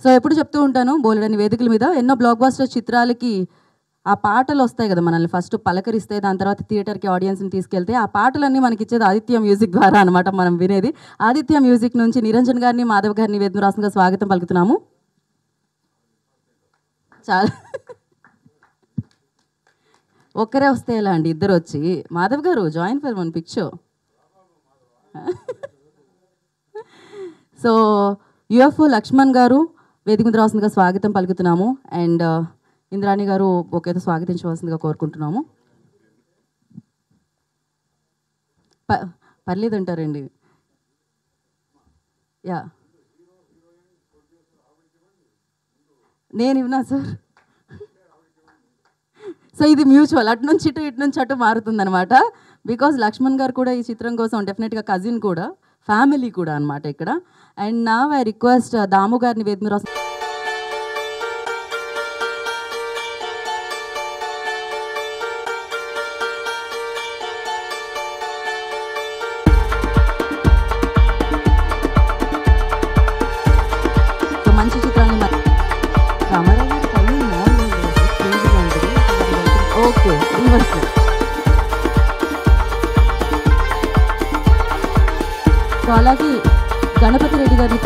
So ఎప్పుడు చెప్తూ ఉంటాను బోలెడని వేదికల మీద ఎన్నో బ్లాక్ బస్టర్ చిత్రాలకి ఆ పాటలు వస్తాయి కదా, మనల్ని ఫస్ట్ పలకరిస్తే దాని తర్వాత థియేటర్కి ఆడియన్స్ని తీసుకెళ్తే ఆ పాటలన్నీ మనకి ఇచ్చేది ఆదిత్య మ్యూజిక్ ద్వారా అనమాట. మనం వినేది ఆదిత్య మ్యూజిక్ నుంచి నిరంజన్ గారిని, మాధవ్ గారిని వేదమురాసంగా స్వాగతం పలుకుతున్నాము. చాలా ఒక్కరే వస్తే ఎలా అండి, ఇద్దరు వచ్చి. Madhav garu join for one picture. So UFO Lakshman garu వేదిక మీద రాసిందిగా స్వాగతం పలుకుతున్నాము. అండ్ ఇంద్రాణి గారు ఒకేతో స్వాగతించవలసిందిగా కోరుకుంటున్నాము. పర్లేదంటారండి. యా, నేను ఇవ్వనా సార్? సో ఇది మ్యూచువల్, అటు నుంచి ఇటు నుంచి అటు మారుతుందనమాట. బికాజ్ లక్ష్మణ్ గారు కూడా ఈ చిత్రం కోసం డెఫినెట్గా కజిన్ కూడా, ఫ్యామిలీ కూడా అనమాట ఇక్కడ. అండ్ నా ఐ రిక్వెస్ట్ దాము గారిని వేదిక మీద మంచి చిత్రాన్ని రామారావు గారు ఓకే రివర్స్. సో అలాగే గణపతి రెడ్డి గారి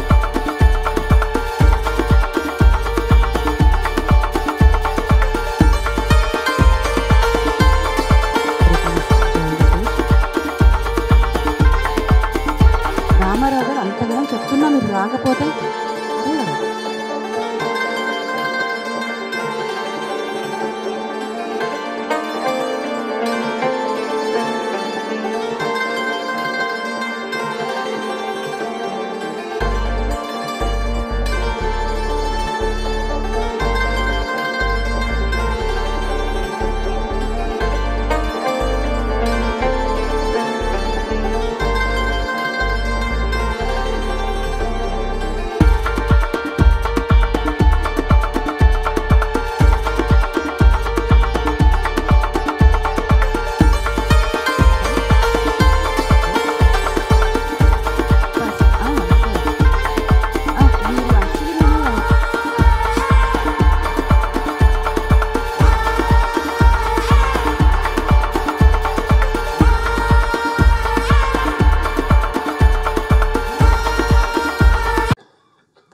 రామారావు గారు అంతగా చెప్తున్నా మీరు రాకపోతే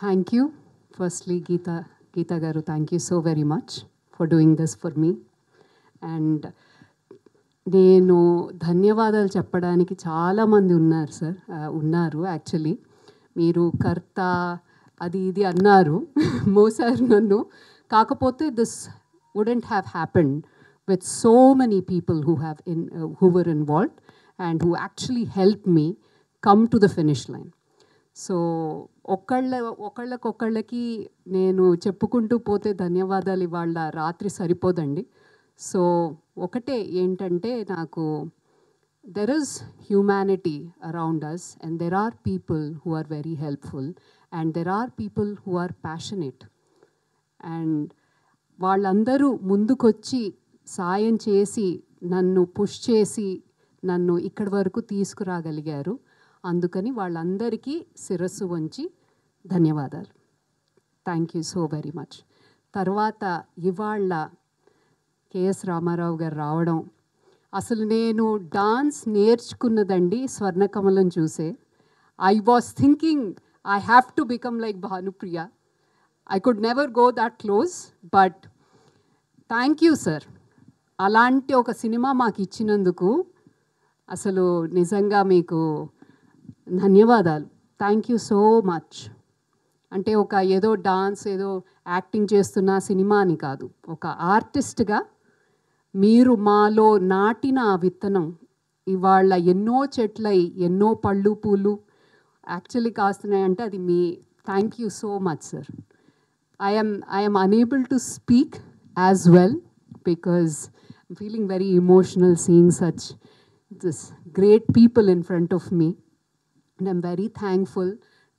Thank you. Firstly, Geeta Garu, thank you so very much for doing this for me. And నేను ధన్యవాదాలు చెప్పడానికి చాలామంది ఉన్నారు సార్, ఉన్నారు యాక్చువల్లీ. మీరు కర్త అది ఇది అన్నారు, మోసారు నన్ను. కాకపోతే this wouldn't have happened with so many people who were involved and who actually helped me come to the finish line. So ఒకళ్ళకొకళ్ళకి నేను చెప్పుకుంటూ పోతే ధన్యవాదాలు ఇవాళ రాత్రి సరిపోదండి. సో ఒకటే ఏంటంటే, నాకు there is humanity around us and there are people who are very helpful and there are people who are passionate. And వాళ్ళందరూ ముందుకొచ్చి సాయం చేసి నన్ను పుష్ చేసి నన్ను ఇక్కడి వరకు తీసుకురాగలిగారు. అందుకని వాళ్ళందరికీ శిరస్సు వంచి ధన్యవాదాలు. Thank you so very much. తర్వాత ఇవాళ కేఎస్ రామారావు గారు రావడం, అసలు నేను డాన్స్ నేర్చుకున్నదండి స్వర్ణకమలం చూసే. I was thinking I have to become like Bhanupriya. I could never go that close, but thank you sir. అలాంటి ఒక సినిమా మాకు ఇచ్చినందుకు అసలు నిజంగా మీకు ధన్యవాదాలు. Thank you so much. అంటే ఒక ఏదో డాన్స్ ఏదో యాక్టింగ్ చేస్తున్న సినిమా అని కాదు, ఒక ఆర్టిస్ట్గా మీరు మాలో నాటిన ఆ విత్తనం ఇవాళ ఎన్నో చెట్లై ఎన్నో పళ్ళు పూలు యాక్చువల్లీ కాస్తున్నాయంటే అది మీ. Thank you so much sir. I'm unable to speak as well because I'm feeling very emotional seeing such this great people in front of me. And I'm very thankful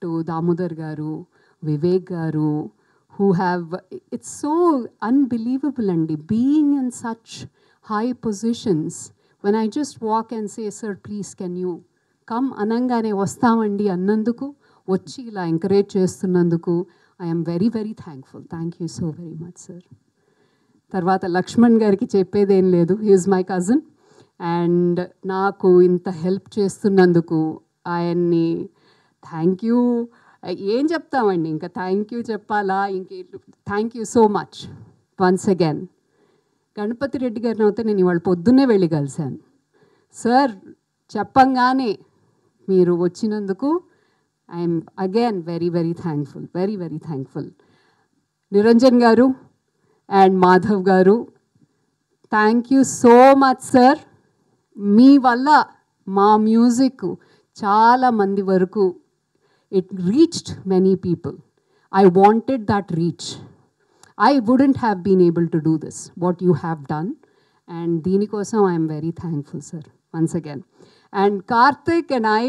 to Damodar Garu, Vivek Garu, who have, it's so unbelievable, and being in such high positions, when I just walk and say, sir, please can you come, anangane vastamandi annanduku, వచ్చి ఇలా encourage చేస్తున్నందుకు, I'm very very thankful. Thank you so very much sir. తర్వాత లక్ష్మణ్ గారికి చెప్పేదేం లేదు, he's my cousin and నాకు ఇంత help చేస్తున్నందుకు ఆయన్ని థ్యాంక్ యూ ఏం చెప్తామండి, ఇంకా థ్యాంక్ యూ చెప్పాలా, ఇంకే thank you so much once again. Ganapathi Reddy గారిని అయితే నేను ఇవాళ పొద్దున్నే వెళ్ళి కలిశాను. సార్ చెప్పంగానే మీరు వచ్చినందుకు I'm again very very thankful, very very thankful. Niranjan garu and Madhav garu, thank you so much sir. మీ వల్ల మా మ్యూజిక్ చాలా మంది వరకు it reached many people. I wanted that reach. I wouldn't have been able to do this, what you have done. And దీనికోసం I am very thankful, sir, once again. And Karthik and I,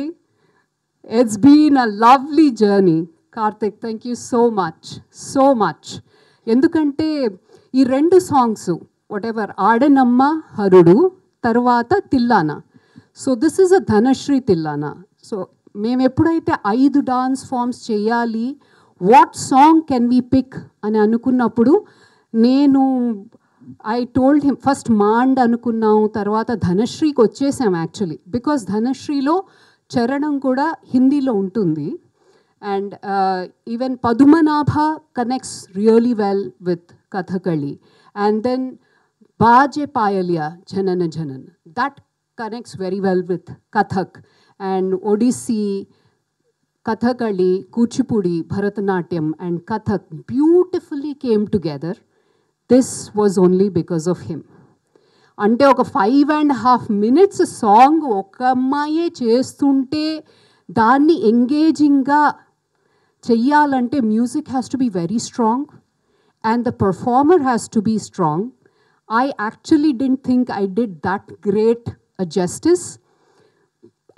it's been a lovely journey. Karthik, thank you so much, so much. ఎందుకంటే ఈ 2 songs whatever ఆడనమ్మ హరుడు తర్వాత tillana, so this is a Dhanashree tillana. So మేము ఎప్పుడైతే 5 dance forms చేయాలి, what song can we pick అని అనుకున్నప్పుడు నేను I told him, first Maand అనుకున్నాం, తర్వాత ధనశ్రీకి వచ్చేసాం యాక్చువల్లీ, బికాస్ ధనశ్రీలో చరణం కూడా హిందీలో ఉంటుంది. And even Padmanabha connects really well with Kathakali. And then Baje Payaliya Janana Janan, that connects very well with Kathak. And Odissi, Kathakali, Kuchipudi, Bharatanatyam and Kathak beautifully came together. This was only because of him. అంటే ఒక 5.5 minutes song ఒక అమ్మాయే చేస్తుంటే దాన్ని ఎంగేజింగ్గా చెయ్యాలంటే music has to be very strong and the performer has to be strong. I actually didn't think I did that great a justice.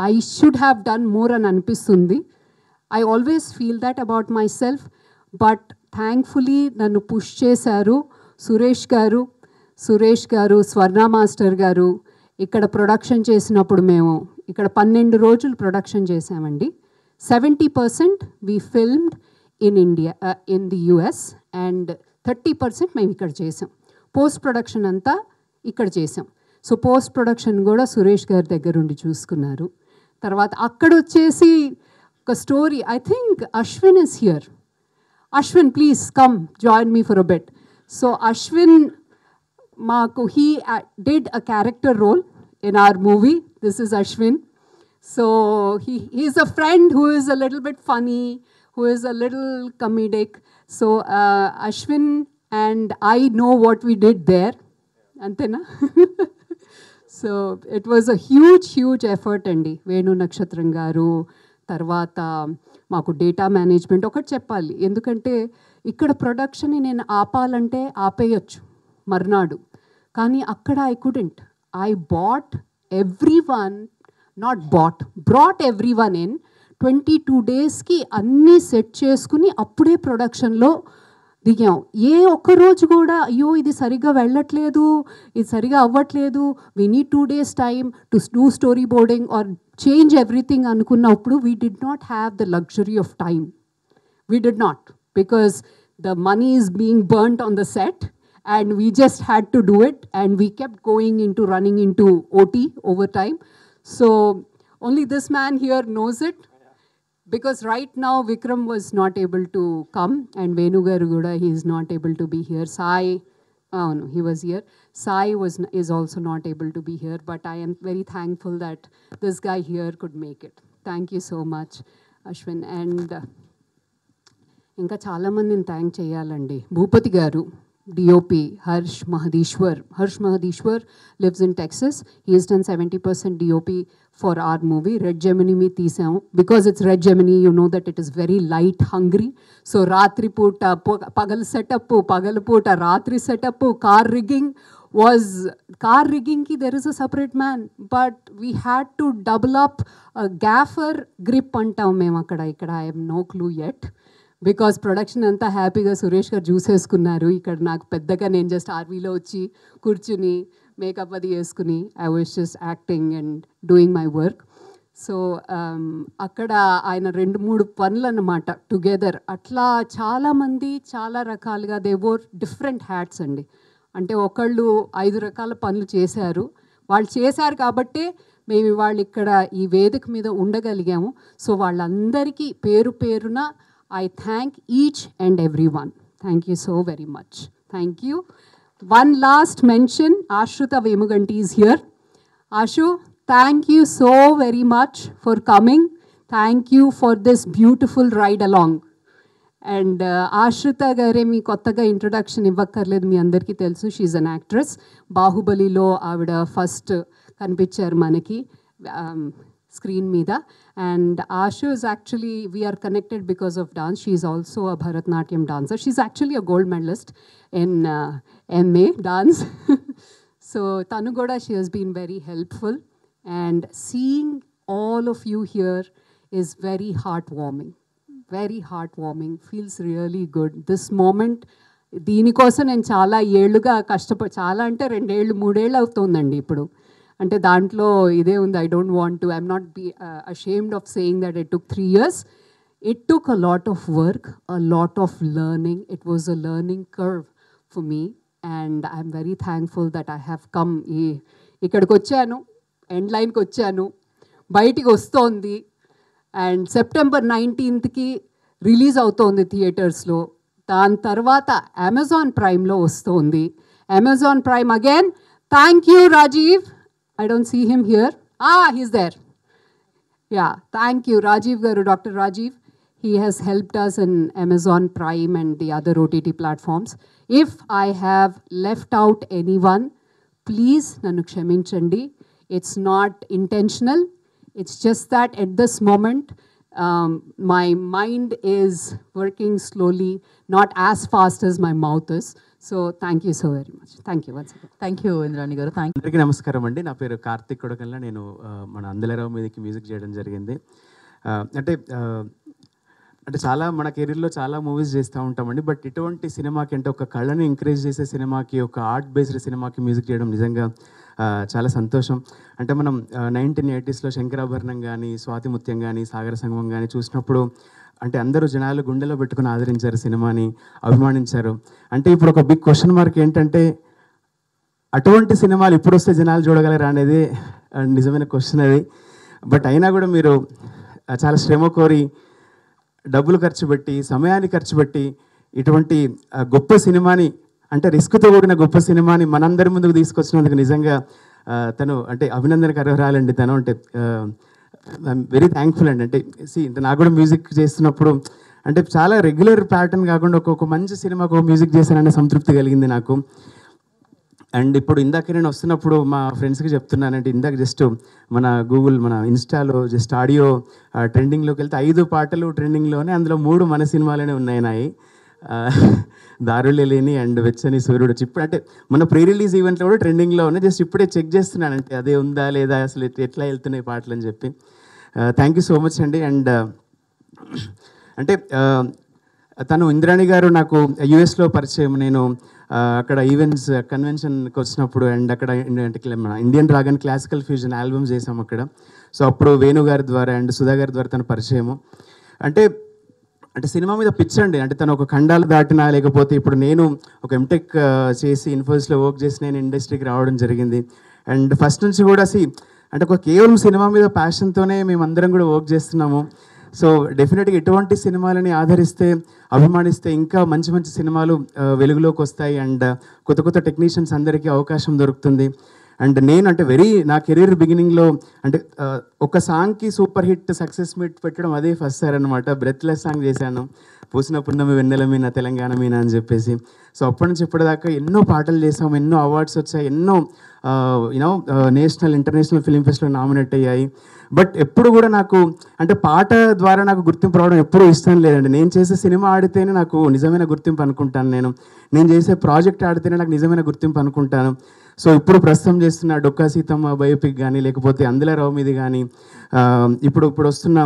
I should have done more an anpistundi. I always feel that about myself, but thankfully nannu push chesaru Suresh garu, Swarna Master garu. ikkada production chesinappudu memo ikkada 12 రోజులు production చేసామండి. 70% we filmed in India, in the US, and 30% మేము ఇక్కడ చేసాం. Post production అంతా ఇక్కడ చేసాం. So post production కూడా సురేష్ గారి దగ్గర ఉండి చూసుకున్నారు. తర్వాత అక్కడ వచ్చేసి ఒక story, I think Ashwin is here. Ashwin please come join me for a bit. So Ashwin మాకు he did a character role in our movie. This is Ashwin. So he is a friend who is a little bit funny, who is a little comedic. So Ashwin and I know what we did there. Antena? So it was a huge effort andi. Venu Nakshatram garu, tarvata maaku data management ఒకటి చెప్పాలి. ఎందుకంటే ఇక్కడ ప్రొడక్షన్ని నేను ఆపాలంటే ఆపేయచ్చు మర్నాడు, కానీ అక్కడ I couldn't. I bought everyone, not bought, brought everyone in. 22 daysకి అన్నీ సెట్ చేసుకుని అప్పుడే ప్రొడక్షన్లో దిగాం. ఏ ఒక్కరోజు కూడా అయ్యో ఇది సరిగ్గా వెళ్ళట్లేదు, ఇది సరిగా అవ్వట్లేదు, we need 2 days time to do storyboarding or change everything అనుకున్నప్పుడు we did not have the luxury of time. We did not, because the money is being burnt on the set and we just had to do it, and we kept running into OT over time. So only this man here knows it. Because right now Vikram was not able to come, and Venu garu kuda he is not able to be here. Sai, oh no, he was here. Sai is also not able to be here, but I am very thankful that this guy here could make it. Thank you so much, Ashwin. And ఇంకా చాలా మందిని thank చేయాలండి. భూపతి గారు, DOP, Harsh Mahadishwar lives in Texas. He has done 70% DOP for our movie. Red Gemini me teesam. Because it's Red Gemini, you know that it is very light hungry. So ratri puta, pagal setup, pagal puta, ratri setup, car rigging ki there is a separate man. But we had to double up a gaffer grip antam mem akkada. I have no clue yet. Because production అంతా హ్యాపీగా సురేష్ గారు చూసేసుకున్నారు. ఇక్కడ నాకు పెద్దగా నేను just ఆర్వీలో వచ్చి కూర్చుని makeup అది వేసుకుని I was just acting and doing my work. So అక్కడ ఆయన 2-3 పనులు అన్నమాట టుగెదర్. అట్లా చాలామంది చాలా రకాలుగా దే వోర్ డిఫరెంట్ హ్యాట్స్ అండి. అంటే ఒకళ్ళు 5 రకాల పనులు చేశారు. వాళ్ళు చేశారు కాబట్టే మేము వాళ్ళు ఇక్కడ ఈ వేదిక మీద ఉండగలిగాము. సో వాళ్ళందరికీ పేరు పేరున I thank each and every one. Thank you so very much. Thank you. One last mention, Ashruta Vemuganti is here. Ashu, thank you so very much for coming. Thank you for this beautiful ride along. And Ashruta gare మీ కొత్తగా introduction ఇవ్వక్కర్లేదు, మీ అందరికీ తెలుసు. She an actress. బాహుబలిలో ఆవిడ first కనిపించారు మనకి స్క్రీన్ మీద. And Ashu is actually, we are connected because of dance. She is also a Bharatnatyam dancer. She's actually a gold medalist in MA dance. So tanu kuda, she has been very helpful. And seeing all of you here is very heartwarming. Very heartwarming. Feels really good. This moment, దీనికోసం నేను చాలా ఏళ్ళుగా చాలా అంటే 2 ఏళ్ళు 3 ఏళ్ళు అవుతుందండి ఇప్పుడు. అంటే దాంట్లో ఇదే ఉంది. I don't want to, I'm not be ashamed of saying that it took 3 years. It took a lot of work, a lot of learning. It was a learning curve for me, and I'm very thankful that I have come. ఇక్కడికి వచ్చాను, end లైన్కి వచ్చాను, బయటికి వస్తోంది. And September 19th release అవుతోంది థియేటర్స్లో. దాని తర్వాత అమెజాన్ ప్రైమ్లో వస్తోంది. Amazon prime again. Thank you Rajiv. I don't see him here. He's there. Yeah, thank you, Rajiv Garu, Dr. Rajiv. He has helped us in Amazon Prime and the other OTT platforms. If I have left out anyone, please nannu kshaminchandi. It's not intentional. It's just that at this moment, my mind is working slowly, not as fast as my mouth is. So thank you so very much. Thank you once again. Thank you Indrani garu. Thank you. అందరికీ నమస్కారం అండి. నా పేరు కార్తిక్ కొడకల్లా. నేను మన అందలరావు మీదకి music చేయడం జరిగింది. అంటే చాలా మన కెరీర్లో చాలా మూవీస్ చేస్తూ ఉంటామండి. బట్ ఇటువంటి సినిమాకి, అంటే ఒక కళని ఎంకరేజ్ చేసే సినిమాకి, ఒక ఆర్ట్ బేస్డ్ సినిమాకి మ్యూజిక్ చేయడం నిజంగా చాలా సంతోషం. అంటే మనం 1980sలో శంకరాభరణం కానీ, స్వాతిముత్యం కానీ, సాగర సంగమం కానీ చూసినప్పుడు అంటే అందరూ జనాలు గుండెలో పెట్టుకుని ఆదరించారు, సినిమాని అభిమానించారు. అంటే ఇప్పుడు ఒక బిగ్ క్వశ్చన్ మార్క్ ఏంటంటే, అటువంటి సినిమాలు ఇప్పుడు వస్తే జనాలు చూడగలరా అనేది నిజమైన క్వశ్చన్ అది. బట్ అయినా కూడా మీరు చాలా శ్రమ కోరి, డబ్బులు ఖర్చు పెట్టి, సమయాన్ని ఖర్చు పెట్టి ఇటువంటి గొప్ప సినిమాని, అంటే రిస్క్తో కూడిన గొప్ప సినిమాని మనందరి ముందుకు తీసుకొచ్చినందుకు నిజంగా తను అంటే అభినందనకు అర్హురాలండి తను. అంటే ఐఎమ్ వెరీ థ్యాంక్ఫుల్ అండి. అంటే నాకు కూడా మ్యూజిక్ చేస్తున్నప్పుడు అంటే చాలా రెగ్యులర్ ప్యాటర్న్ కాకుండా ఒక్కొక్క మంచి సినిమాకు మ్యూజిక్ చేశాననే సంతృప్తి కలిగింది నాకు. అండ్ ఇప్పుడు ఇందాక నేను వస్తున్నప్పుడు మా ఫ్రెండ్స్కి చెప్తున్నానంటే, ఇందాక జస్ట్ మన గూగుల్, మన ఇన్స్టాలో జస్ట్ ఆడియో ట్రెండింగ్లోకి వెళ్తే 5 పాటలు ట్రెండింగ్లోనే, అందులో 3 మన సినిమాలోనే ఉన్నాయి. దారులే లేని అండ్ వెచ్చని సూర్యుడు. ఇప్పుడు అంటే మన ప్రీ రిలీజ్ ఈవెంట్లో కూడా ట్రెండింగ్లో ఉన్నాయి. జస్ట్ ఇప్పుడే చెక్ చేస్తున్నానంటే అదే ఉందా లేదా, అసలు ఎట్లా వెళ్తున్నాయి పాటలు అని చెప్పి. థ్యాంక్ యూ సో మచ్ అండి. అండ్ అంటే తను ఇంద్రాణి గారు నాకు యుఎస్లో పరిచయం. నేను అక్కడ ఈవెంట్స్ కన్వెన్షన్కి వచ్చినప్పుడు, అండ్ అక్కడ మన Indian dragon classical fusion albums చేసాం అక్కడ. సో అప్పుడు వేణు గారి ద్వారా అండ్ సుధా గారి ద్వారా తన పరిచయము. అంటే సినిమా మీద పిచ్ అండి. అంటే తను ఒక ఖండాలు దాటినా, లేకపోతే ఇప్పుడు నేను ఒక ఎంటెక్ చేసి ఇన్ఫోసిస్లో వర్క్ చేసి నేను ఇండస్ట్రీకి రావడం జరిగింది. అండ్ ఫస్ట్ నుంచి కూడా అంటే ఒక కేవలం సినిమా మీద ప్యాషన్తోనే మేమందరం కూడా వర్క్ చేస్తున్నాము. సో డెఫినెట్గా ఇటువంటి సినిమాలని ఆదరిస్తే, అభిమానిస్తే ఇంకా మంచి మంచి సినిమాలు వెలుగులోకి వస్తాయి. అండ్ కొత్త కొత్త టెక్నీషియన్స్ అందరికీ అవకాశం దొరుకుతుంది. అండ్ నేను అంటే నా కెరీర్ బిగినింగ్లో అంటే ఒక సాంగ్కి సూపర్ హిట్ సక్సెస్ మీట్ పెట్టడం అదే ఫస్ట్ సార్ అనమాట. బ్రెత్లెస్ సాంగ్ చేశాను, పూసిన పున్నమి వెన్నెల మీన తెలంగాణ మీన అని చెప్పేసి. సో అప్పటి నుంచి ఇప్పటిదాకా ఎన్నో పాటలు చేసాము, ఎన్నో అవార్డ్స్ వచ్చాయి, ఎన్నో national international film festival nominate అయ్యాయి. బట్ ఎప్పుడు కూడా నాకు అంటే పాట ద్వారా నాకు గుర్తింపు రావడం ఎప్పుడూ ఇష్టం లేదండి. నేను చేసే సినిమా ఆడితేనే నాకు నిజమైన గుర్తింపు అనుకుంటాను. నేను చేసే ప్రాజెక్ట్ ఆడితేనే నాకు నిజమైన గుర్తింపు అనుకుంటాను. సో ఇప్పుడు ప్రస్తుతం చేస్తున్న డొక్కా సీతమ్మ బయోపిక్ కానీ, లేకపోతే అందలరావు మీది కానీ, ఇప్పుడు వస్తున్న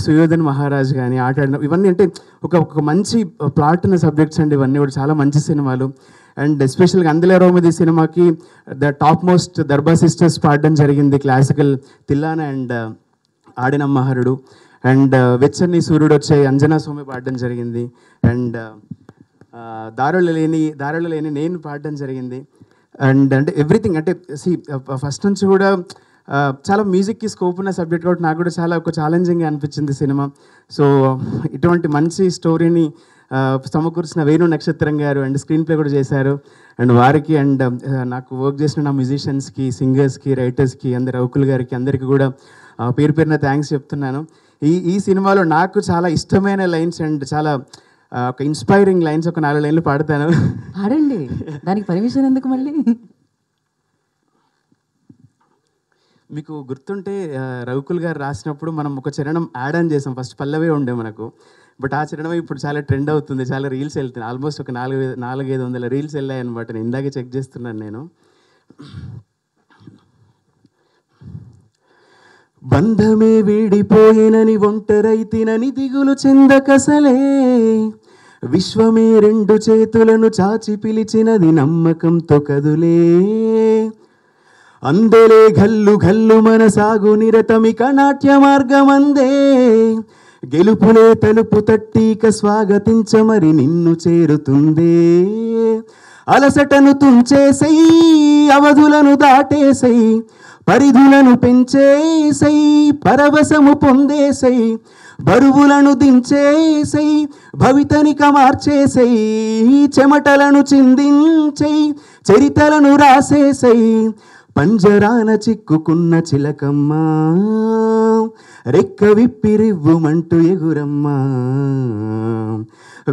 సుయోధన్ మహారాజ్ కానీ, ఆటాడిన ఇవన్నీ అంటే ఒక మంచి ప్లాట్ ఉన్న సబ్జెక్ట్స్ అండి. ఇవన్నీ కూడా చాలా మంచి సినిమాలు. అండ్ ఎస్పెషల్గా అందలరావు మీద సినిమాకి ద టాప్ మోస్ట్ దర్బా సిస్టర్స్ పాడడం జరిగింది, క్లాసికల్ తిల్లానా అండ్ ఆడినమ్మహరుడు, అండ్ వెచ్చని సూర్యుడు వచ్చే అంజనా సోమి పాడడం జరిగింది, అండ్ దారులు లేని నేను పాడడం జరిగింది. అండ్ అంటే ఎవ్రీథింగ్ అంటే ఫస్ట్ నుంచి కూడా చాలా మ్యూజిక్కి స్కోప్ ఉన్న సబ్జెక్ట్ కాబట్టి నాకు కూడా చాలా ఒక ఛాలెంజింగ్గా అనిపించింది సినిమా. సో ఇటువంటి మంచి స్టోరీని సమకూర్చిన వేణు నక్షత్రం గారు అండ్ స్క్రీన్ ప్లే కూడా చేశారు. అండ్ వారికి అండ్ నాకు వర్క్ చేసిన నా మ్యూజిషియన్స్కి, సింగర్స్కి, రైటర్స్కి, అందరి రౌకుల్ గారికి అందరికీ కూడా పేరు పేరున థ్యాంక్స్ చెప్తున్నాను. ఈ సినిమాలో నాకు చాలా ఇష్టమైన లైన్స్ అండ్ చాలా ఒక ఇన్స్పైరింగ్ లైన్స్ ఒక 4 లైన్లు పాడతాను. పాడండి, దానికి పర్మిషన్ ఎందుకు మళ్ళీ? మీకు గుర్తుంటే రఘుకుల్ గారు రాసినప్పుడు మనం ఒక చరణం యాడ్ ఆన్ చేసాం. ఫస్ట్ పల్లవే ఉండే మనకు, బట్ ఆ చరణం ఇప్పుడు చాలా ట్రెండ్ అవుతుంది, చాలా రీల్స్ వెళ్తున్నాయి. ఆల్మోస్ట్ ఒక 400-500 రీల్స్ వెళ్ళాయి అనమాట. నేను ఇందాకే చెక్ చేస్తున్నాను నేను. బంధమే వీడిపోయినని ఒంటరైతినని దిగులు చెందకసలే, విశ్వమే 2 చేతులను చాచి పిలిచినది నమ్మకంతో కదులే, అందలే గల్లు గల్లు మన సాగు నిరతమిక నాట్య మార్గమందే, గెలుపులే తలుపు తట్టిక స్వాగతించమరి నిన్ను చేరుతుందే, అలసటను తుంచేసై అవధులను దాటేసై, పరిధులను పెంచేసై పరవశము పొందేసై, బరువులను దించేసై భవితనిక మార్చేసై, చెమటలను చిందించై చరితలను రాసేసై, పంజరాన చిక్కుకున్న చిలకమ్మా రెక్క విప్పిరివ్వుమంటూ ఎగురమ్మా,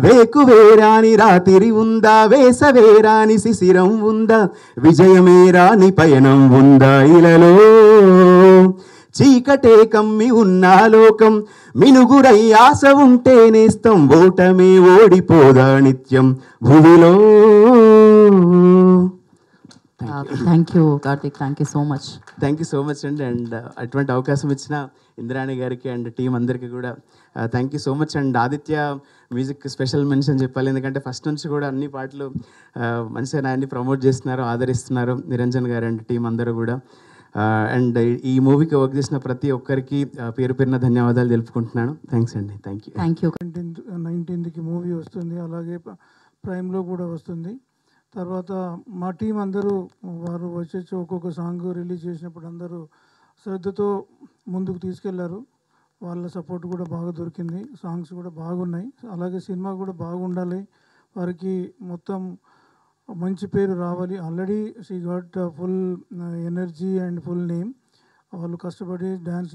వేకువేరాని రాతిరి ఉందా, వేసవేరాని శిశిరం ఉందా, విజయమే రాని పయనం ఉందా ఇలలో, చీకటే కమ్మి ఉన్న లోకం మినుగురై ఆశ ఉంటే నేస్తం, ఓటమే ఓడిపోదా నిత్యం భూమిలో. Thank you Karthik, thank you so much. Thank you so much అండి. అండ్ అటువంటి అవకాశం ఇచ్చిన ఇంద్రాణి గారికి అండ్ టీం అందరికీ కూడా thank you so much. And Aditya music special mention చెప్పాలి, ఎందుకంటే ఫస్ట్ నుంచి కూడా అన్ని పాటలు మంచిగా అన్ని ప్రమోట్ చేస్తున్నారు, ఆదరిస్తున్నారు నిరంజన్ గారు అండ్ టీం అందరూ కూడా. అండ్ ఈ మూవీకి వర్క్ చేసిన ప్రతి ఒక్కరికి పేరు పేరున ధన్యవాదాలు తెలుపుకుంటున్నాను. థ్యాంక్స్ అండి. Thank you. Thank you. 19కి మూవీ వస్తుంది, అలాగే ప్రైమ్లో కూడా వస్తుంది. తర్వాత మా టీం అందరూ వారు వచ్చేసి ఒక్కొక్క సాంగ్ రిలీజ్ చేసినప్పుడు అందరూ శ్రద్ధతో ముందుకు తీసుకెళ్లారు. వాళ్ళ సపోర్ట్ కూడా బాగా దొరికింది, సాంగ్స్ కూడా బాగున్నాయి. అలాగే సినిమా కూడా బాగుండాలి, వారికి మొత్తం మంచి పేరు రావాలి. Already she got full energy and full name. వాళ్ళు కష్టపడి డ్యాన్స్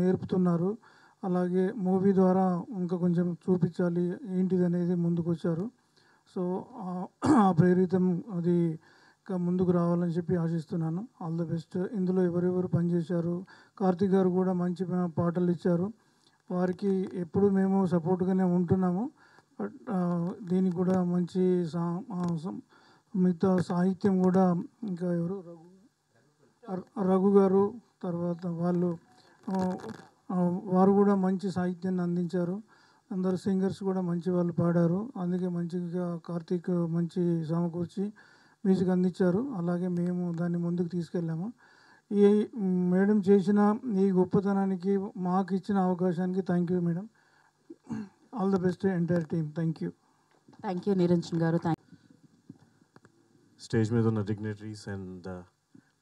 నేర్పుతున్నారు. అలాగే మూవీ ద్వారా ఇంకా కొంచెం చూపించాలి ఏంటిది అనేది ముందుకు వచ్చారు. సో ఆ ప్రేరితం అది ఇంకా ముందుకు రావాలని చెప్పి ఆశిస్తున్నాను. All the best. ఇందులో ఎవరెవరు పనిచేశారు, కార్తిక్ గారు కూడా మంచి పాటలు ఇచ్చారు, వారికి ఎప్పుడు మేము సపోర్ట్గానే ఉంటున్నాము. బట్ దీనికి కూడా మంచి మిగతా సాహిత్యం కూడా ఇంకా ఎవరు రఘు గారు, తర్వాత వారు కూడా మంచి సాహిత్యాన్ని అందించారు. అందరు సింగర్స్ కూడా మంచి వాళ్ళు పాడారు. అందుకే మంచిగా కార్తీక్ మంచి సమకూర్చి మ్యూజిక్ అందించారు. అలాగే మేము దాన్ని ముందుకు తీసుకెళ్ళాము. ఈ మేడం చేసిన ఈ గొప్పతనానికి మాకు ఇచ్చిన అవకాశానికి thank you madam. All the best entire team. Thank you. Thank you Niranjan garu. Stage మీద ఉన్న dignitaries and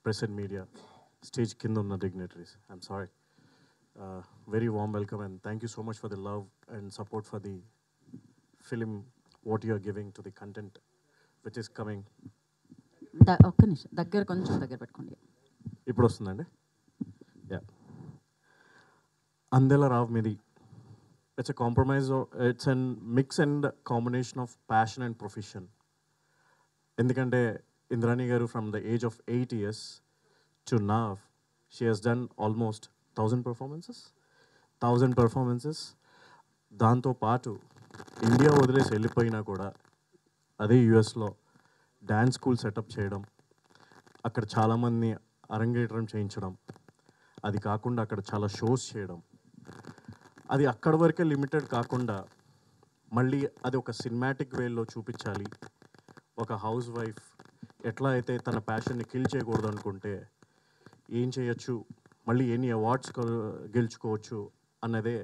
press and media, stage కింద ఉన్న dignitaries, I'm sorry. Very warm welcome and thank you so much for the love and support for the film, what you are giving to the content which is coming. ఒక్క నిమిషం కొంచెం దగ్గర పెట్టుకోండి. ఇప్పుడు వస్తుందండి. Yeah, Andela Rao మీది. It's a compromise, it's a mix and combination of passion and profession. ఎందుకంటే ఇంద్రాణి గారు from the age of 8 years to now she has done almost 1000 performances. దాంతో పాటు ఇండియా వదిలేసి వెళ్ళిపోయినా కూడా అదే యుఎస్లో డ్యాన్స్ స్కూల్ సెటప్ చేయడం, అక్కడ చాలామంది అరంగేట్రం చేయించడం, అది కాకుండా అక్కడ చాలా షోస్ చేయడం, అది అక్కడ వరకే లిమిటెడ్ కాకుండా మళ్ళీ అది ఒక సినిమాటిక్ వేలో చూపించాలి. ఒక హౌస్ వైఫ్ ఎట్లా అయితే తన ప్యాషన్ని కిల్ చేయకూడదు అనుకుంటే ఏం చేయొచ్చు మళ్ళీ ఎన్ని అవార్డ్స్ గెలుచుకోవచ్చు అన్నదే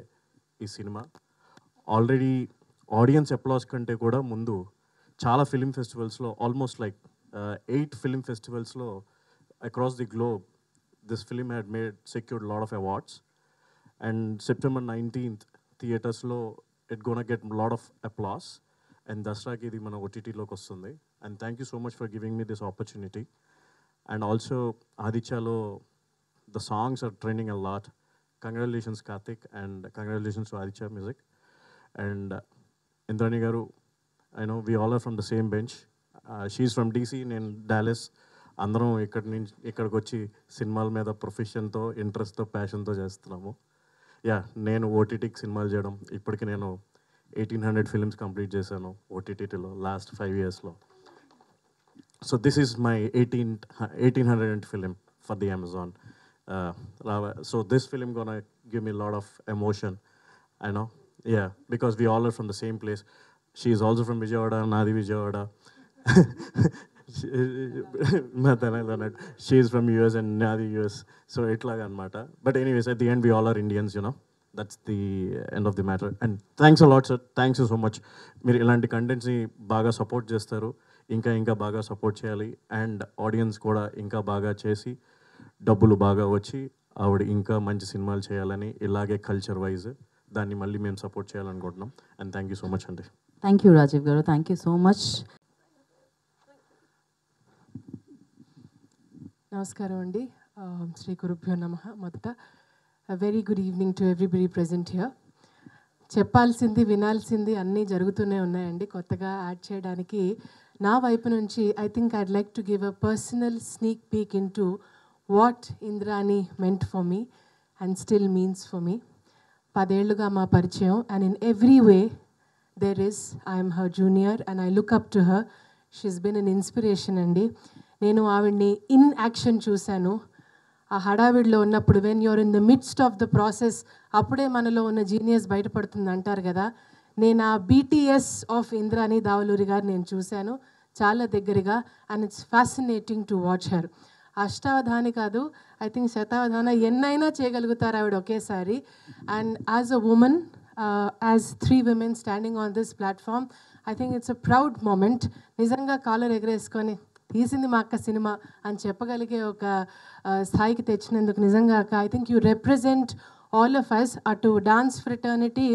ఈ సినిమా. ఆల్రెడీ ఆడియన్స్ అప్లాస్ కంటే కూడా ముందు చాలా ఫిలిం ఫెస్టివల్స్లో, ఆల్మోస్ట్ లైక్ 8 ఫిలిం ఫెస్టివల్స్లో across the globe this film had secured lot of awards. And September 19th థియేటర్స్లో it gonna get lot of applause. And దసరాకి ఇది మన ఓటీటీలోకి వస్తుంది. And thank you so much for giving me this opportunity. And also ఆదిత్యలో the songs are trending a lot. Congratulations Karthik, and congratulations to Aditya Music. And Indrani garu, I know we all are from the same bench. She's from DC, నేను Dallas. అందరం ఇక్కడికి వచ్చి సినిమాల మీద ప్రొఫెషన్తో, ఇంట్రెస్ట్తో, ప్యాషన్తో చేస్తున్నాము. నేను ఓటీటీకి సినిమాలు చేయడం, ఇప్పటికి నేను 1800 ఫిల్మ్స్ కంప్లీట్ చేశాను ఓటీటీలో లాస్ట్ 5 yearsలో. So this is my 1800th film for the Amazon. So this film gonna give me a lot of emotion, I know. Because we all are from the same place. She is also from Vijayawada, Nadi Vijayawada. She is from US and Nadi US. So itlaga anamata. But anyways, at the end we all are Indians, you know. That's the end of the matter. And thanks a lot, sir. Thanks you so much. మీరు ఇలాంటి కంటెంట్స్ని బాగా support చేస్తారు, ఇంకా బాగా support చేయాలి. And audience కూడా ఇంకా బాగా చేసి డబ్బులు బాగా వచ్చి ఆవిడ ఇంకా మంచి సినిమాలు చేయాలని, ఇలాగే కల్చర్ వైజ్ దాన్ని మళ్ళీ మేము సపోర్ట్ చేయాలనుకుంటున్నాం. And thank you so much అండి. థ్యాంక్ యూ రాజీవ్ గారు, థ్యాంక్ యూ సో మచ్. నమస్కారం అండి. శ్రీ గురుభ్యో నమః. మొదట very good evening to everybody present here. చెప్పాల్సింది వినాల్సింది అన్నీ జరుగుతూనే ఉన్నాయండి. కొత్తగా యాడ్ చేయడానికి నా వైపు నుంచి I think I'd like to give a personal sneak peek in to what Indrani meant for me and still means for me. 10 ఏళ్లుగా మా పరిచయం, and in every way there is, I am her junior and I look up to her. She's been an inspiration అండి. నేను ఆవిడ్ని in action చూశాను. ఆ హడావిడిలో ఉన్నప్పుడు, when you're in the midst of the process, అప్పుడే మనలో ఉన్న జీనియస్ బయటపడుతుంది అంటారు కదా. నేను ఆ బీటీఎస్ ఆఫ్ ఇంద్రాణి దావలూరి గారు నేను చూశాను చాలా దగ్గరగా. And it's fascinating to watch her. అష్టావధాని కాదు, ఐ థింక్ శతావధాన ఎన్నైనా చేయగలుగుతారు ఆవిడ ఒకేసారి. And as a woman, as 3 women standing on this platform, I think it's a proud moment. నిజంగా కాలర్ ఎగరేసుకొని తీసింది మా అక్క సినిమా అని చెప్పగలిగే ఒక స్థాయికి తెచ్చినందుకు నిజంగా అక్క, I think you represent all of us. అటు డాన్స్ ఫ్రెటర్నిటీ,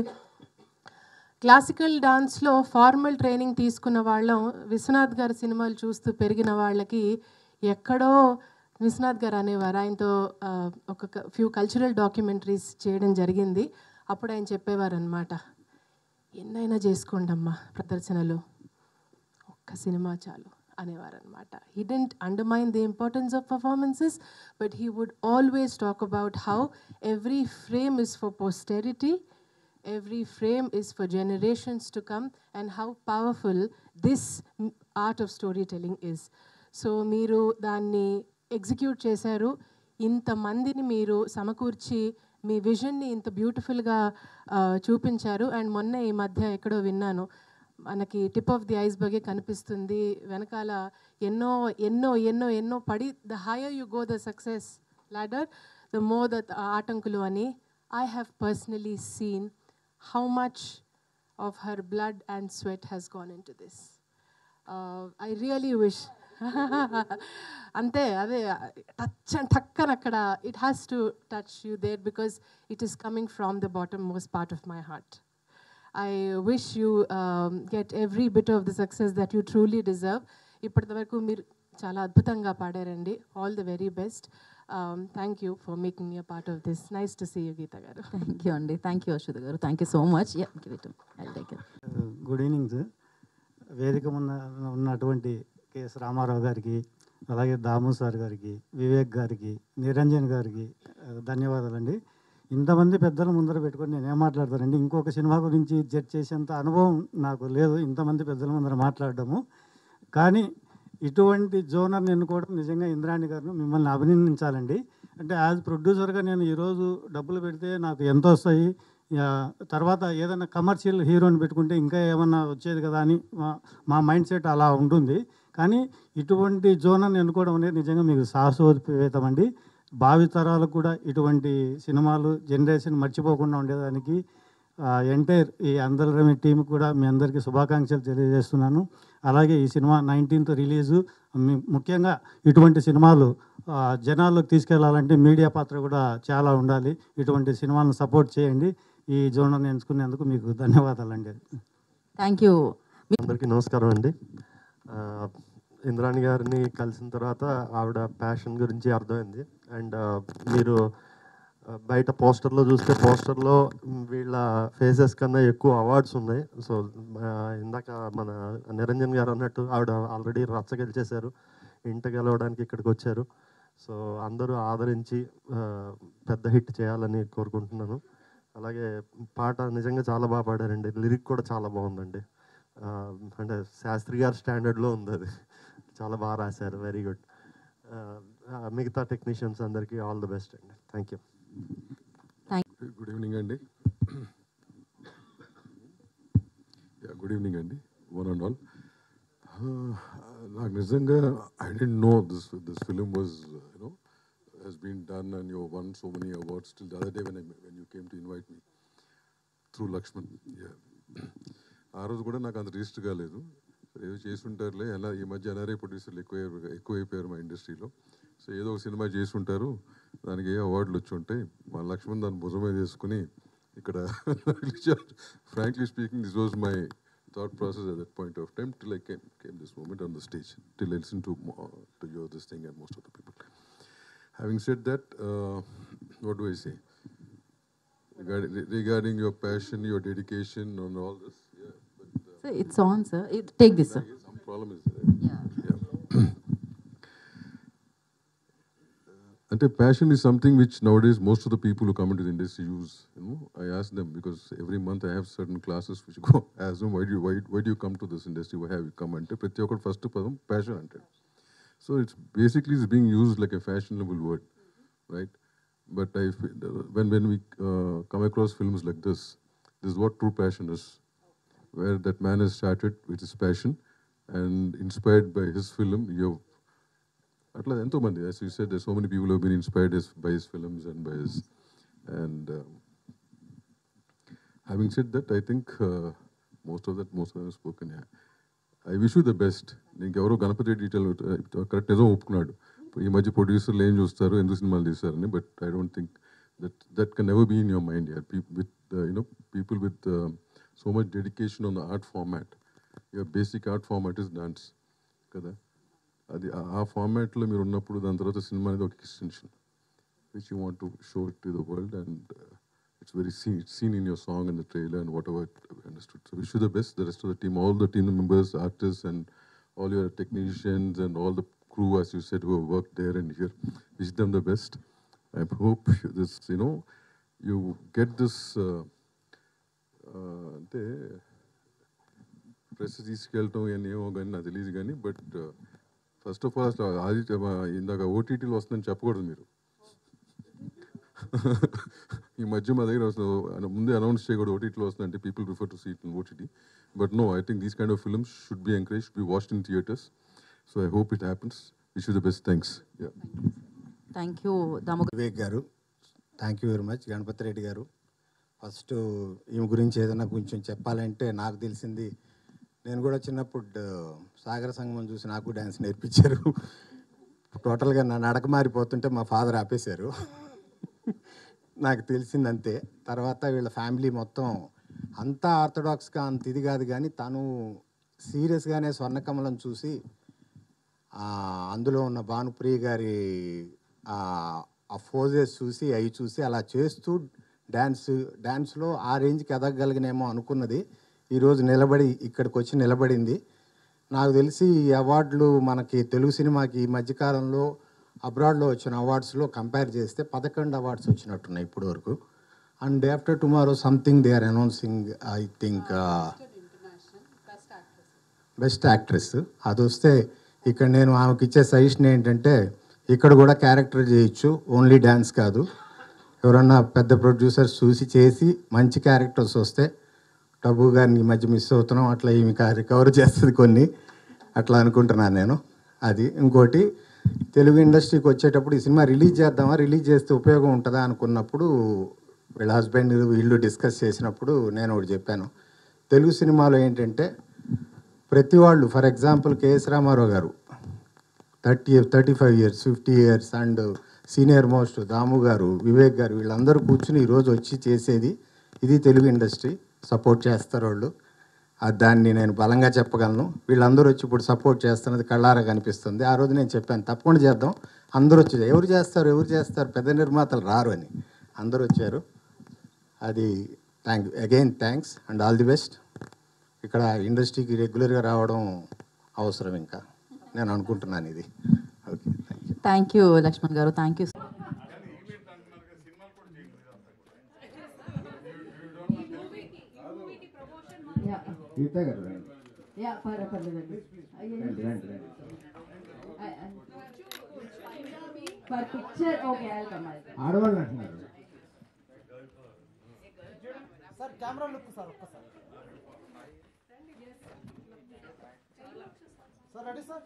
క్లాసికల్ డాన్స్లో ఫార్మల్ ట్రైనింగ్ తీసుకున్న వాళ్ళం, విశ్వనాథ్ గారి సినిమాలు చూస్తూ పెరిగిన వాళ్ళకి ఎక్కడో విశ్వనాథ్ గారు అనేవారు. ఆయనతో ఒక ఫ్యూ కల్చరల్ డాక్యుమెంటరీస్ చేయడం జరిగింది. అప్పుడు ఆయన చెప్పేవారు అనమాట, ఎన్నైనా చేసుకోండి అమ్మా ప్రదర్శనలు, ఒక్క సినిమా చాలు అనేవారు అనమాట. He didn't undermine the importance of performances, but he would always talk about how every frame is for posterity, every frame is for generations to come, and how powerful this art of storytelling is. So మీరు దాన్ని execute చేశారు. ఇంతమందిని మీరు సమకూర్చి మీ విజన్ని ఇంత బ్యూటిఫుల్గా చూపించారు. And మొన్న ఈ మధ్య ఎక్కడో విన్నాను, మనకి టిప్ ఆఫ్ ది ఐస్బర్గే కనిపిస్తుంది, వెనకాల ఎన్నో ఎన్నో ఎన్నో ఎన్నో పడి, the higher you go the success ladder, the more the ఆటంకులు అని. I have personally seen how much of her blood and sweat has gone into this. I really wish అంతే, అదే టక్కన అక్కడ it has to touch you there, because it is coming from the bottommost part of my heart. I wish you get every bit of the success that you truly deserve. ఇప్పటివరకు మీరు చాలా అద్భుతంగా పాడారండి. All the very best. Thank you for making me a part of this. Nice to see you, Geeta garu. Thank you అండి, thank you Ashwath గారు, thank you so much. Good evening sir. వేదిక ఉన్నటువంటి K S Ramarao గారికి, అలాగే దాము sir గారికి, వివేక్ గారికి, నిరంజన్ గారికి ధన్యవాదాలండి. ఇంతమంది పెద్దల ముందర పెట్టుకొని నేను ఏం మాట్లాడతానండి. ఇంకొక సినిమా గురించి జడ్జ్ చేసేంత అనుభవం నాకు లేదు ఇంతమంది పెద్దల ముందర మాట్లాడడము. కానీ ఇటువంటి జోనర్ని ఎన్నుకోవడం నిజంగా ఇంద్రాణి గారు మిమ్మల్ని అభినందించాలండి. అంటే యాజ్ ప్రొడ్యూసర్గా నేను ఈరోజు డబ్బులు పెడితే నాకు ఎంత వస్తాయి, తర్వాత ఏదైనా కమర్షియల్ హీరోని పెట్టుకుంటే ఇంకా ఏమన్నా వచ్చేది కదా అని మా మైండ్ సెట్ అలా ఉంటుంది. కానీ ఇటువంటి జోనర్ని ఎన్నుకోవడం అనేది నిజంగా మీకు సాహసోపేతం అండి. భావితరాలకు కూడా ఇటువంటి సినిమాలు జనరేషన్ మర్చిపోకుండా ఉండేదానికి ఎంటైర్ ఈ అందరి టీం కూడా మీ అందరికీ శుభాకాంక్షలు తెలియజేస్తున్నాను. అలాగే ఈ సినిమా 19th రిలీజు. ముఖ్యంగా ఇటువంటి సినిమాలు జనాల్లోకి తీసుకెళ్లాలంటే మీడియా పాత్ర కూడా చాలా ఉండాలి. ఇటువంటి సినిమాలను సపోర్ట్ చేయండి. ఈ జోనర్ని ఎంచుకునేందుకు మీకు ధన్యవాదాలండి. Thank you. అందరికీ నమస్కారం అండి. ఇంద్రాణి గారిని కలిసిన తర్వాత ఆవిడ ప్యాషన్ గురించి అర్థమైంది. అండ్ మీరు బయట పోస్టర్లో చూస్తే పోస్టర్లో వీళ్ళ ఫేసెస్ కన్నా ఎక్కువ అవార్డ్స్ ఉన్నాయి. సో ఇందాక మన నిరంజన్ గారు అన్నట్టు ఆవిడ ఆల్రెడీ రచ్చ గెలిచేశారు, ఇంట గెలవడానికి ఇక్కడికి వచ్చారు. సో అందరూ ఆదరించి పెద్ద హిట్ చేయాలని కోరుకుంటున్నాను. అలాగే పాట నిజంగా చాలా బాగా పాడారండి, లిరిక్ కూడా చాలా బాగుందండి. అంటే శాస్త్రి గారి స్టాండర్డ్లో ఉంది, అది చాలా బాగా రాశారు. Very good. మిగతా టెక్నీషియన్స్ అందరికీ ఆల్ ది బెస్ట్ అండి. Thank you. గుడ్ ఈవినింగ్ అండి. గుడ్ ఈవినింగ్ అండి, వన్ అండ్ ఆల్. నాకు నిజంగా I don't know this film was has been done and you won so many awards till the other day when you came to invite me through Lakshman. Yeah. ఆ రోజు కూడా నాకు అంత register కాలేదు. ఏదో చేసి ఉంటారులే, అలా ఈ మధ్య ఎన్ఆర్ఐ ప్రొడ్యూసర్లు ఎక్కువైపోయారు మా ఇండస్ట్రీలో. సో ఏదో ఒక సినిమా చేసి ఉంటారు, దానికి ఏ అవార్డులు వచ్చి ఉంటాయి, మా లక్ష్మణ్ దాన్ని భుజమే చేసుకుని ఇక్కడ frankly speaking this was my thought process at that point of time till I came this moment on the stage, till I listened to you this thing and most of the people. Having said that, what do I say regarding your passion, your dedication and all this? Yeah, but Sir, it's on, sir. Take this, sir. some problem is there. Yeah. And passion is something which nowadays most of the people who come into the industry use. I ask them because every month I have certain classes which go ask them why do you come to this industry? Why have you come? Ante prati okka first padam passion ante. So it's basically it's being used like a fashionable word, right? But when we come across films like this is what true passion is, where that man has started with his passion and inspired by his film. Atla ento mandi, as you said, there's so many people who have been inspired by his films and by his, and having said that, I think most of them have spoken. Yeah. I wish you the best. Neenku evaro Ganapati detail correct nizo oppukunnadu. Ee madhya producerlu em chustaru endu cinemalu teesarani, but I don't think that can never be in your mind. Yeah. People with so much dedication on the art format. Your basic art format is dance, kada. అది ఆ ఫార్మాట్లో మీరు ఉన్నప్పుడు దాని తర్వాత cinema అనేది ఒక extension which you want to show it to the world and it's very seen in your song and the trailer and what ever understood. So wish you the best, the rest of the team, all the team members, artist and all your technicians and all the crew as you said who have worked there and here. Wish them the best. I hope this, you get this అంటే press తీసుకెళ్ళటం అని ఏమో కానీ నాకు తెలియదు కానీ, but first of all Aditya ఇందాక ఓటీటీలో వస్తుందని చెప్పకూడదు మీరు. ఈ మధ్య మా దగ్గర వస్తుంది, ముందే అనౌన్స్ చేయకూడదు ఓటీటీలో వస్తుందంటే people prefer to see it in OTT. But no, I think these kind of films should be encourage, should be watched in theatres. So I hope it happens. Wish you the best. Thanks. Thank you Damu Vivek garu. Thank you very much. Ganapathi Reddy garu, first ఈమె గురించి ఏదైనా కొంచెం చెప్పాలంటే నాకు తెలిసింది, నేను కూడా చిన్నప్పుడు సాగర సంగమం చూసి నాకు డ్యాన్స్ నేర్పించారు. టోటల్గా నా నడక మారిపోతుంటే మా ఫాదర్ ఆపేశారు. నాకు తెలిసింది అంతే. తర్వాత వీళ్ళ ఫ్యామిలీ మొత్తం అంతా ఆర్థడాక్స్గా అంత ఇది కాదు, కానీ తను సీరియస్గానే స్వర్ణకమలం చూసి అందులో ఉన్న భానుప్రియ గారి ఆ ఫోజెస్ చూసి అవి చూసి అలా చేస్తూ డ్యాన్స్లో ఆ రేంజ్కి ఎదగగలిగినేమో అనుకున్నది. ఈరోజు నిలబడి ఇక్కడికి వచ్చి నిలబడింది. నాకు తెలిసి ఈ అవార్డులు మనకి తెలుగు సినిమాకి ఈ మధ్యకాలంలో అబ్రాడ్లో వచ్చిన అవార్డ్స్లో కంపేర్ చేస్తే 11 అవార్డ్స్ వచ్చినట్టున్నాయి ఇప్పటి వరకు. And day after tomorrow something they are announcing, I think best actress. అది వస్తే ఇక్కడ నేను ఆమెకి ఇచ్చే సజెషన్ ఏంటంటే, ఇక్కడ కూడా క్యారెక్టర్ చేయొచ్చు, ఓన్లీ డ్యాన్స్ కాదు. ఎవరన్నా పెద్ద ప్రొడ్యూసర్స్ చూసి చేసి మంచి క్యారెక్టర్స్ వస్తే, టబు గారిని ఈ మధ్య మిస్ అవుతున్నాం, అట్లా ఈమె రికవర్ చేస్తుంది కొన్ని, అట్లా అనుకుంటున్నాను నేను. అది ఇంకోటి తెలుగు ఇండస్ట్రీకి వచ్చేటప్పుడు ఈ సినిమా రిలీజ్ చేద్దామా, రిలీజ్ చేస్తే ఉపయోగం ఉంటుందా అనుకున్నప్పుడు వీళ్ళ హస్బెండ్ వీళ్ళు డిస్కస్ చేసినప్పుడు నేను ఒకటి చెప్పాను. తెలుగు సినిమాలో ఏంటంటే ప్రతి వాళ్ళు, ఫర్ ఎగ్జాంపుల్ కేఎస్ రామారావు గారు 35 years 50 years and senior most Damu garu, Vivek గారు, వీళ్ళందరూ కూర్చుని ఈరోజు వచ్చి చేసేది ఇది తెలుగు ఇండస్ట్రీ. సపోర్ట్ చేస్తారు వాళ్ళు, దాన్ని నేను బలంగా చెప్పగలను. వీళ్ళందరూ వచ్చి ఇప్పుడు సపోర్ట్ చేస్తున్నది కళ్ళారా కనిపిస్తుంది. ఆ రోజు నేను చెప్పాను తప్పకుండా చేద్దాం, అందరూ వచ్చి ఎవరు చేస్తారు పెద్ద నిర్మాతలు రారు అని. అందరూ వచ్చారు. అది thanks and all the best. ఇక్కడ ఇండస్ట్రీకి రెగ్యులర్గా రావడం అవసరం, ఇంకా నేను అనుకుంటున్నాను ఇది. ఓకే, థ్యాంక్ యూ లక్ష్మణ్ గారు, థ్యాంక్ యూ. ఆడవాళ్ళు అంటున్నారు సార్. కెమెరా లుక్ సార్, ఒక్కసారి సార్. Ready sir.